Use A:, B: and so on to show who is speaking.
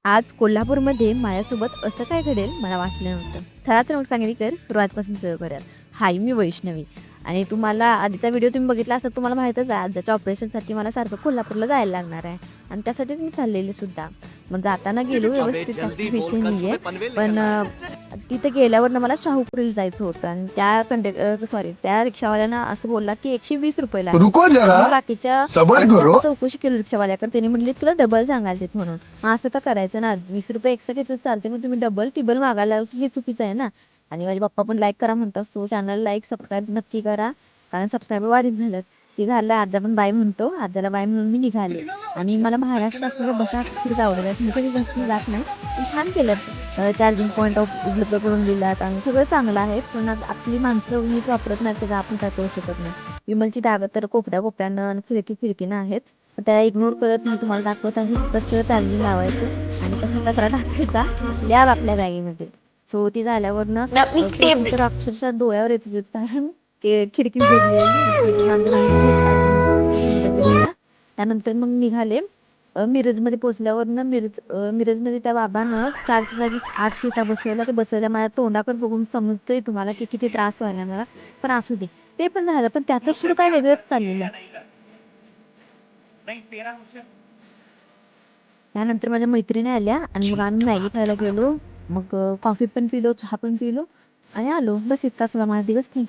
A: आज कोल्हापूरमध्ये माझ्यासोबत असं काय घडेल मला वाटलं नव्हतं. चला तर मग सांगली सुरुवातपासून सुरू करूयात. हाय, मी वैष्णवी आणि तुम्हाला आधीचा व्हिडिओ तुम्ही बघितला असता, तुम्हाला माहीतच आहे आजच्या ऑपरेशनसाठी मला सारखं कोल्हापूरला जायला लागणार आहे आणि त्यासाठीच मी चाललेली सुद्धा. मग जाताना गेलो व्यवस्थित, काही विषय नाही आहे. पण तिथं गेल्यावरनं मला शाहूपुरीला जायचं होतं आणि त्या रिक्षावाल्यानं असं बोलला की ₹120 आहे.
B: रुको जरा,
A: आणि मी बाकीच्या
B: सबर करो.
A: चौकशी केली रिक्षावाल्याकडे. त्यांनी म्हटले तुला डबल सांगायचे म्हणून. मग असं तर करायचं ना, ₹20 एक्स्ट्रा घेतलं चालते, मग तुम्ही डबल टिबल मागायला लागला की हे चुकीचं आहे ना. आणि माझे पप्पा पण लाईक करा म्हणतात, तो चॅनल लाईक सबस्क्राईब नक्की करा, कारण सबस्क्रायबर वाढीत झालं. ते झालं, आजा पण बाय म्हणतो, आजाला बाय म्हणून मी निघाले. आणि मला महाराष्ट्र असं बसा खूप आवडत, मी कधी बसली जात नाही, पण छान केलं. चार्जिंग पॉईंट ऑफ उपलब्ध करून दिलात आणि सगळं चांगलं आहे. पण आपली माणसं नीट वापरत नाही, त्याचा आपण काय करू शकत नाही. विमलची डागं तर कोपऱ्या कोपऱ्यानं आणि खिडकीनं आहेत. पण त्या इग्नोर करत मी तुम्हाला दाखवत आहे कसं चार्जिंग लावायचं आणि कसं कचरा टाकायचा लॅब आपल्या बॅगेमध्ये. सो ती झाल्यावरनं तर अक्षरशः डोळ्यावर येत होते, कारण ते खिडकी उघडलेली त्यानंतर मग निघाले. मिरजमध्ये पोहोचल्यावरनं मिरजमध्ये त्या बाबानं 4च्या जागी 8 सीटा बसवल्या. ते बसवल्या, माझ्या तोंडाकडे बघून समजतंय तुम्हाला की किती त्रास व्हायला मला. पण असू दे, ते पण झालं. पण त्याचं पुढं काय वेगळंच चाललेलं. त्यानंतर माझ्या मैत्रिणी आल्या आणि मग आम्ही मॅगी खायला गेलो. मग कॉफी पण पिलो, चहा पण पिलो आणि आलो. बस इतकाच माझा दिवस. थँक्यू.